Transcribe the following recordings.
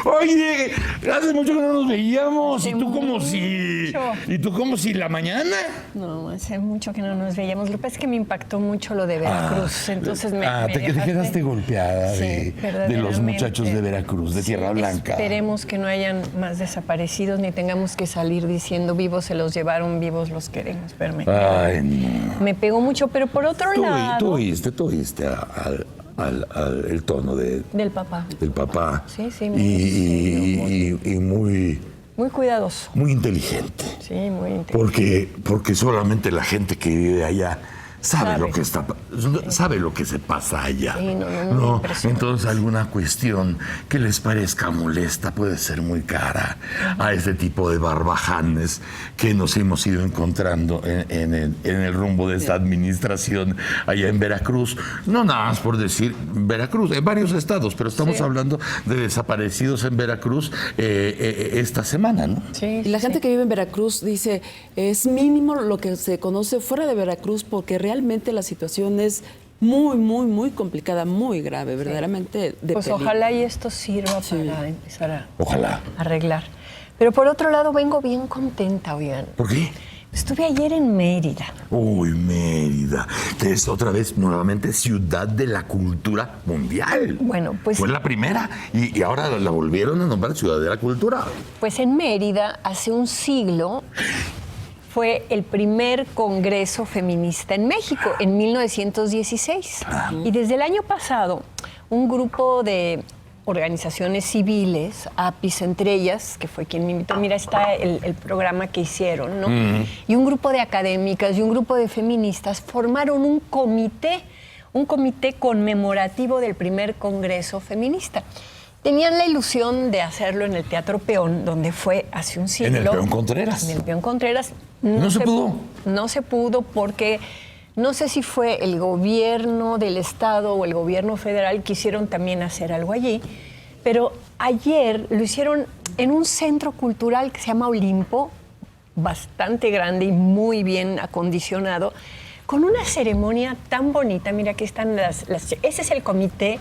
Oye, hace mucho que no nos veíamos. Hace ¿Y tú como mucho. ¿Y tú como si la mañana? No, hace mucho que no nos veíamos. Lo que pasa es que me impactó mucho lo de Veracruz. Entonces te quedaste golpeada Sí, de los muchachos de Veracruz, de Tierra Blanca. Esperemos que no hayan más desaparecidos ni tengamos que salir diciendo vivos se los llevaron, vivos los queremos. Pero Ay, no. me pegó mucho, pero por otro lado... Tú oíste el tono del papá. Del papá. Sí, Y muy... Muy cuidadoso. Muy inteligente. Sí, muy inteligente. Porque solamente la gente que vive allá sabe lo que se pasa allá. Sí, no, entonces alguna cuestión que les parezca molesta puede ser muy cara a este tipo de barbajanes que nos hemos ido encontrando en el rumbo de esta administración allá en Veracruz. No nada más por decir Veracruz, en varios estados, pero estamos hablando de desaparecidos en Veracruz esta semana, ¿no? Sí, y la gente que vive en Veracruz dice, es mínimo lo que se conoce fuera de Veracruz porque realmente la situación es muy, muy, muy complicada, muy grave, verdaderamente de Pues peligro. ojalá y esto sirva para empezar a arreglar. Pero por otro lado vengo bien contenta, oigan. ¿Por qué? Estuve ayer en Mérida. Uy, Mérida, que es otra vez nuevamente ciudad de la cultura mundial. Bueno, pues... Fue la primera y ahora la volvieron a nombrar ciudad de la cultura. Pues en Mérida, hace un siglo, fue el primer congreso feminista en México, en 1916. Y desde el año pasado, un grupo de organizaciones civiles, APIS entre ellas, que fue quien me invitó, mira, está el programa que hicieron, ¿no? Y un grupo de académicas y un grupo de feministas formaron un comité conmemorativo del primer congreso feminista. Tenían la ilusión de hacerlo en el Teatro Peón, donde fue hace un siglo. ¿En el Peón Contreras? En el Peón Contreras. ¿No se pudo? No se pudo porque no sé si fue el gobierno del estado o el gobierno federal quisieron también hacer algo allí, pero ayer lo hicieron en un centro cultural que se llama Olimpo, bastante grande y muy bien acondicionado, con una ceremonia tan bonita. Mira, aquí están ese es el comité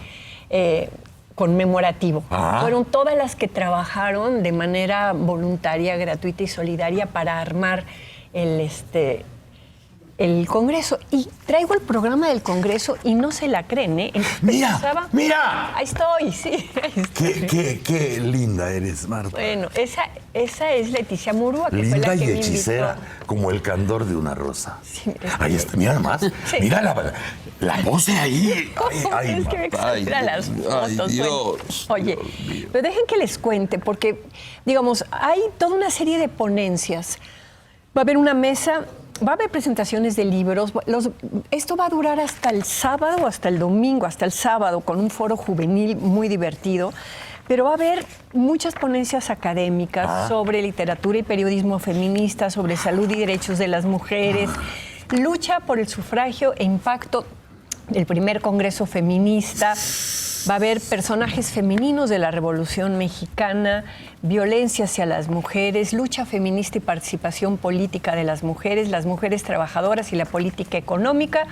conmemorativo. Fueron todas las que trabajaron de manera voluntaria, gratuita y solidaria para armar el Congreso. Y traigo el programa del Congreso y no se la creen, ¿eh? ¡Mira! Ahí estoy, sí. Qué linda eres, Marta. Bueno, esa es Leticia Murúa, que linda fue la que y me hechicera, invitó. como el candor de una rosa. Sí, ahí está, mira nomás. Sí. Mira la pose ahí. Es que me exageran las fotos. Ay, Dios. Oye, pero dejen que les cuente, porque, digamos, hay toda una serie de ponencias. Va a haber una mesa, va a haber presentaciones de libros. Esto va a durar hasta el sábado, hasta el domingo, hasta el sábado, con un foro juvenil muy divertido. Pero va a haber muchas ponencias académicas sobre literatura y periodismo feminista, sobre salud y derechos de las mujeres, lucha por el sufragio e impacto del primer Congreso Feminista. Va a haber personajes femeninos de la Revolución Mexicana, violencia hacia las mujeres, lucha feminista y participación política de las mujeres trabajadoras y la política económica.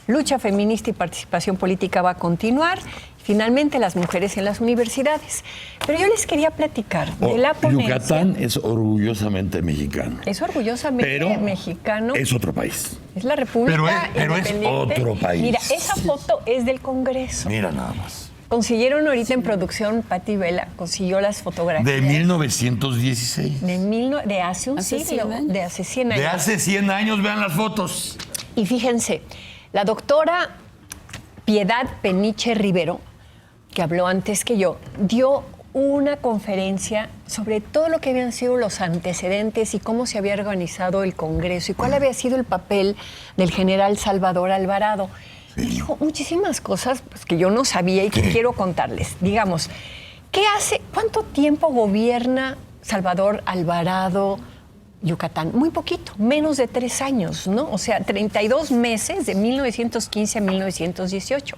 Lucha feminista y participación política va a continuar. Finalmente, las mujeres en las universidades. Pero yo les quería platicar de la ponencia. Yucatán es orgullosamente mexicano. Es orgullosamente mexicano. Es otro país. Es la República Pero es otro país. Mira, esa foto es del Congreso. Mira nada más. Consiguieron ahorita en producción, Pati Vela consiguió las fotografías. De 1916. De hace un siglo, de hace 100 años. De hace 100 años, vean las fotos. Y fíjense, la doctora Piedad Peniche Rivero, que habló antes que yo, dio una conferencia sobre todo lo que habían sido los antecedentes y cómo se había organizado el Congreso y cuál había sido el papel del general Salvador Alvarado. Y dijo muchísimas cosas pues, que yo no sabía y que quiero contarles. Digamos, ¿cuánto tiempo gobierna Salvador Alvarado Yucatán? Muy poquito, menos de 3 años, ¿no? O sea, 32 meses de 1915 a 1918.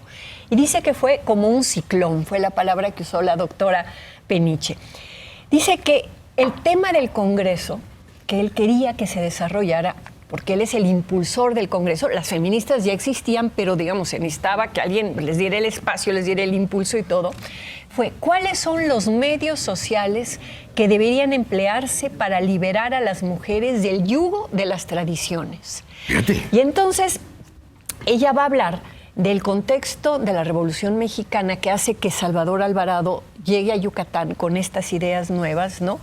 Y dice que fue como un ciclón, fue la palabra que usó la doctora Peniche. Dice que el tema del Congreso, que él quería que se desarrollara, porque él es el impulsor del Congreso. Las feministas ya existían, pero digamos, se necesitaba que alguien les diera el espacio, les diera el impulso y todo. Fue, ¿cuáles son los medios sociales que deberían emplearse para liberar a las mujeres del yugo de las tradiciones? Fíjate. Y entonces ella va a hablar del contexto de la Revolución Mexicana que hace que Salvador Alvarado llegue a Yucatán con estas ideas nuevas, ¿no?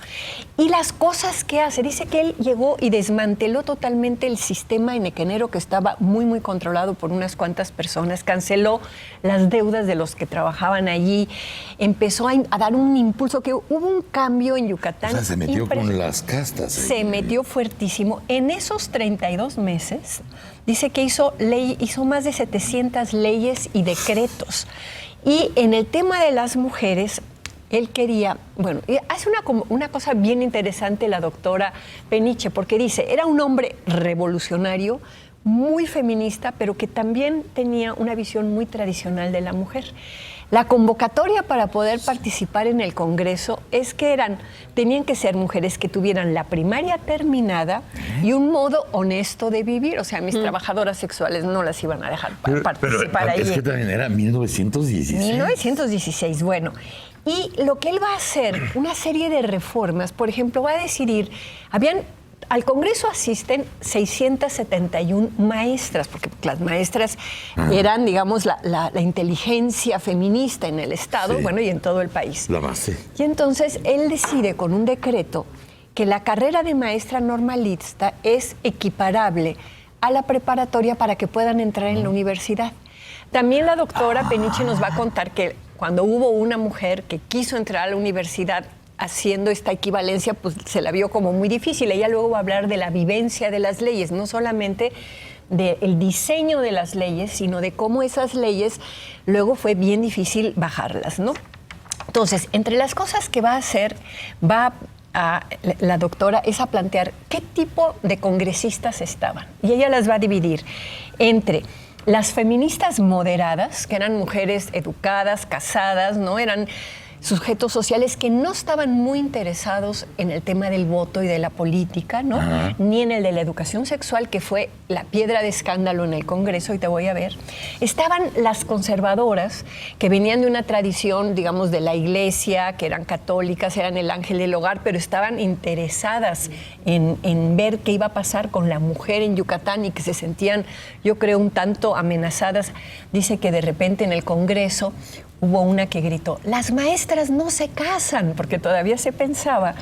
Y las cosas que hace. Dice que él llegó y desmanteló totalmente el sistema henequenero que estaba muy, muy controlado por unas cuantas personas, canceló las deudas de los que trabajaban allí, empezó a dar un impulso, que hubo un cambio en Yucatán. O sea, se metió con las castas. Se metió fuertísimo. En esos 32 meses, dice que hizo más de 700 leyes y decretos. Y en el tema de las mujeres, él quería, bueno, hace una cosa bien interesante la doctora Peniche, porque dice, era un hombre revolucionario, muy feminista, pero que también tenía una visión muy tradicional de la mujer. La convocatoria para poder participar en el Congreso es que tenían que ser mujeres que tuvieran la primaria terminada y un modo honesto de vivir. O sea, mis trabajadoras sexuales no las iban a dejar participar ahí. Es que también era 1916. 1916, bueno. Y lo que él va a hacer, una serie de reformas, por ejemplo, va a decidir, al Congreso asisten 671 maestras, porque las maestras eran, digamos, la inteligencia feminista en el Estado, Sí. bueno, y en todo el país. La base. Y entonces él decide con un decreto que la carrera de maestra normalista es equiparable a la preparatoria para que puedan entrar en la universidad. También la doctora Peniche nos va a contar que cuando hubo una mujer que quiso entrar a la universidad haciendo esta equivalencia, pues se la vio como muy difícil. Ella luego va a hablar de la vivencia de las leyes, no solamente del diseño de las leyes, sino de cómo esas leyes luego fue bien difícil bajarlas, ¿no? Entonces, entre las cosas que va a hacer, la doctora es a plantear qué tipo de congresistas estaban. Y ella las va a dividir entre las feministas moderadas, que eran mujeres educadas, casadas, ¿no? Eran sujetos sociales que no estaban muy interesados en el tema del voto y de la política, ¿no? Ni en el de la educación sexual, que fue la piedra de escándalo en el Congreso, y te voy a ver. Estaban las conservadoras, que venían de una tradición, digamos, de la Iglesia, que eran católicas, eran el ángel del hogar, pero estaban interesadas en ver qué iba a pasar con la mujer en Yucatán y que se sentían, yo creo, un tanto amenazadas. Dice que de repente en el Congreso hubo una que gritó, las maestras no se casan, porque todavía se pensaba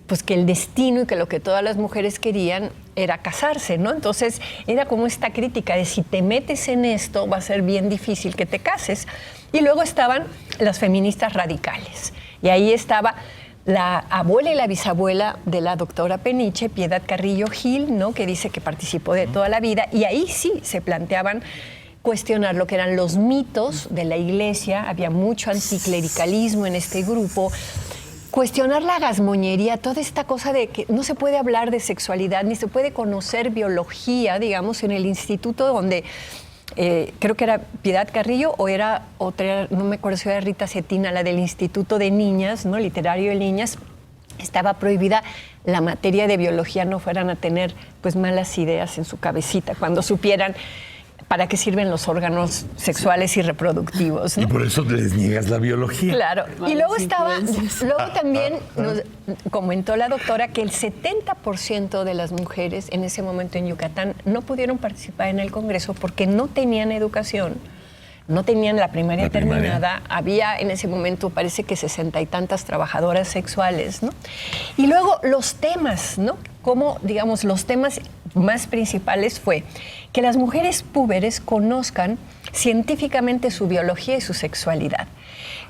pues que el destino y que lo que todas las mujeres querían era casarse, ¿no? Entonces era como esta crítica de si te metes en esto va a ser bien difícil que te cases. Y luego estaban las feministas radicales. Y ahí estaba la abuela y la bisabuela de la doctora Peniche, Piedad Carrillo Gil, ¿no? Que dice que participó de toda la vida. Y ahí sí se planteaban cuestionar lo que eran los mitos de la Iglesia, había mucho anticlericalismo en este grupo, cuestionar la gazmoñería, toda esta cosa de que no se puede hablar de sexualidad, ni se puede conocer biología, digamos, en el instituto donde creo que era Piedad Carrillo o era otra, no me acuerdo si era Rita Cetina, la del Instituto de Niñas, ¿no? Literario de Niñas, estaba prohibida la materia de biología, no fueran a tener pues malas ideas en su cabecita cuando supieran para qué sirven los órganos sexuales y reproductivos, ¿no? Y por eso les niegas la biología. Claro. Y luego también nos comentó la doctora que el 70% de las mujeres en ese momento en Yucatán no pudieron participar en el Congreso porque no tenían educación, no tenían la primaria terminada. Había en ese momento, parece que 60 y tantas trabajadoras sexuales, ¿no? Y luego los temas, ¿no? Como, digamos, los temas más principales fue que las mujeres púberes conozcan científicamente su biología y su sexualidad,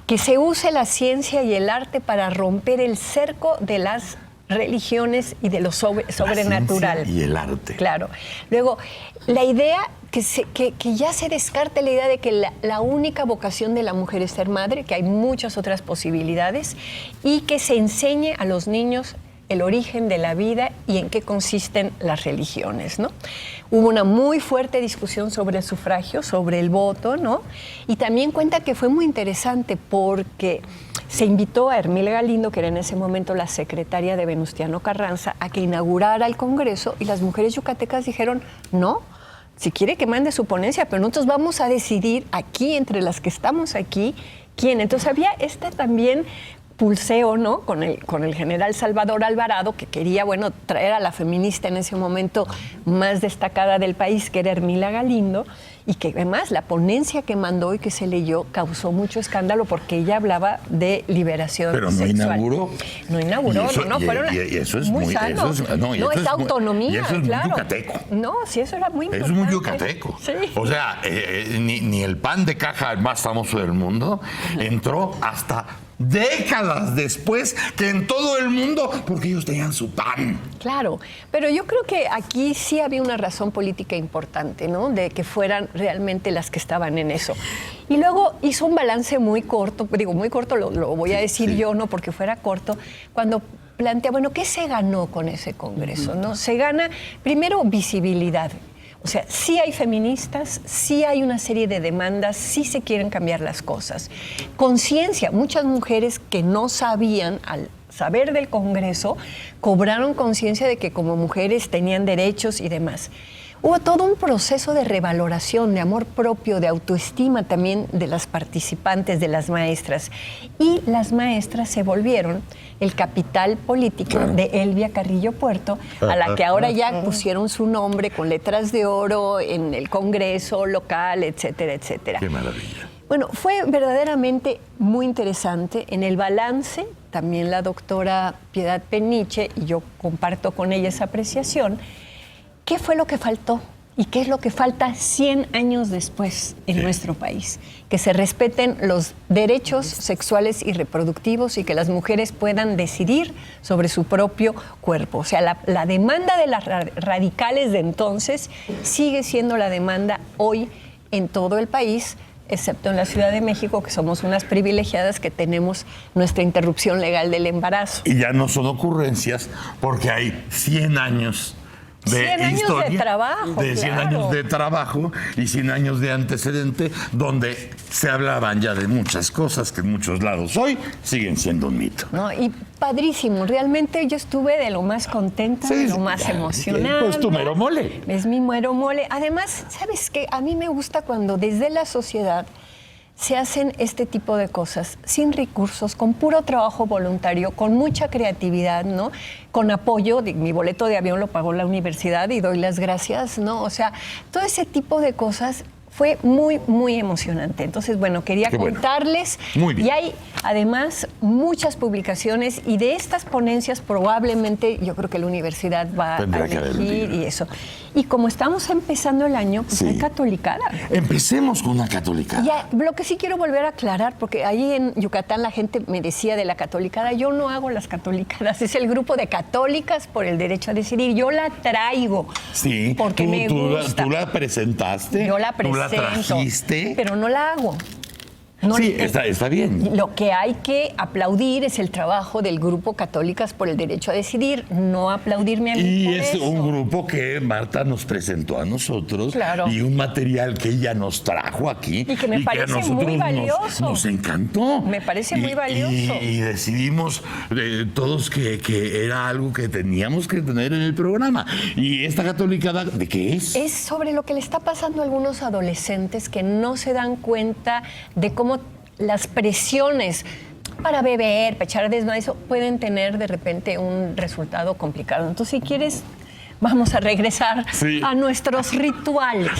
que se use la ciencia y el arte para romper el cerco de las religiones y de lo sobrenatural. La ciencia y el arte. Claro. Luego, la idea que ya se descarte la idea de que la única vocación de la mujer es ser madre, que hay muchas otras posibilidades, y que se enseñe a los niños el origen de la vida y en qué consisten las religiones, ¿no? Hubo una muy fuerte discusión sobre el sufragio, sobre el voto, ¿no? Y también cuenta que fue muy interesante porque se invitó a Hermília Galindo, que era en ese momento la secretaria de Venustiano Carranza, a que inaugurara el Congreso, y las mujeres yucatecas dijeron, no, si quiere que mande su ponencia, pero nosotros vamos a decidir aquí, entre las que estamos aquí, quién. Entonces había también pulseo, ¿no? Con el general Salvador Alvarado, que quería, bueno, traer a la feminista en ese momento más destacada del país, que era Hermília Galindo, y que además la ponencia que mandó y que se leyó causó mucho escándalo porque ella hablaba de liberación Pero no sexual. inauguró. No inauguró, eso, no, fueron y eso es muy muy sano. Es autonomía, y eso es claro. muy yucateco. No, sí, eso era muy importante. Es muy yucateco. Sí. O sea, ni el pan de caja más famoso del mundo entró hasta décadas después que en todo el mundo, porque ellos tenían su pan. Claro, pero yo creo que aquí sí había una razón política importante, ¿no? De que fueran realmente las que estaban en eso. Y luego hizo un balance muy corto, digo, muy corto lo voy a decir yo, no porque fuera corto, cuando plantea, bueno, ¿qué se ganó con ese Congreso? ¿No? Se gana, primero, visibilidad. O sea, sí hay feministas, sí hay una serie de demandas, sí se quieren cambiar las cosas. Conciencia, muchas mujeres que no sabían, al saber del Congreso, cobraron conciencia de que como mujeres tenían derechos y demás. Hubo todo un proceso de revaloración, de amor propio, de autoestima también de las participantes, de las maestras. Y las maestras se volvieron el capital político de Elvia Carrillo Puerto, a la que ahora ya pusieron su nombre con letras de oro en el Congreso local, etcétera, etcétera. Qué maravilla. Bueno, fue verdaderamente muy interesante. En el balance, también la doctora Piedad Peniche, y yo comparto con ella esa apreciación, ¿qué fue lo que faltó? ¿Y qué es lo que falta 100 años después en nuestro país? Que se respeten los derechos sexuales y reproductivos y que las mujeres puedan decidir sobre su propio cuerpo. O sea, la demanda de las radicales de entonces sigue siendo la demanda hoy en todo el país, excepto en la Ciudad de México, que somos unas privilegiadas que tenemos nuestra interrupción legal del embarazo. Y ya no son ocurrencias porque hay 100 años de 100 años historia, de trabajo, de 100 claro. años de trabajo y 100 años de antecedente donde se hablaban ya de muchas cosas que en muchos lados hoy siguen siendo un mito. No, y padrísimo, realmente yo estuve de lo más contenta, de lo más emocionada. Pues tu mero mole. Es mi mero mole. Además, ¿sabes qué? A mí me gusta cuando desde la sociedad se hacen este tipo de cosas sin recursos, con puro trabajo voluntario, con mucha creatividad, ¿no? Con apoyo, mi boleto de avión lo pagó la universidad y doy las gracias, ¿no? O sea, todo ese tipo de cosas fue muy, muy emocionante. Entonces, bueno, quería contarles. Muy bien. Y hay, además, muchas publicaciones y de estas ponencias probablemente yo creo que la universidad va a elegir y eso. Y como estamos empezando el año, pues hay catolicada. Empecemos con una catolicada. Ya, lo que sí quiero volver a aclarar, porque ahí en Yucatán la gente me decía de la catolicada, yo no hago las catolicadas, es el grupo de católicas por el derecho a decidir, yo la traigo. Sí, porque me gusta. ¿Tú la presentaste? Yo la presento. ¿Tú la trajiste? Pero no la hago. No, sí, está bien. Lo que hay que aplaudir es el trabajo del grupo Católicas por el Derecho a Decidir, no aplaudirme a mí. Y por es eso. un grupo que Marta nos presentó a nosotros. Claro. Y un material que ella nos trajo aquí. Y que me parece a nosotros muy valioso. Nos encantó. Me parece muy valioso. Y decidimos todos que era algo que teníamos que tener en el programa. ¿Y esta catolicada de qué es? Es sobre lo que le está pasando a algunos adolescentes que no se dan cuenta de cómo las presiones para beber, para echar desmadre, eso pueden tener de repente un resultado complicado. Entonces, si quieres, vamos a regresar a nuestros rituales.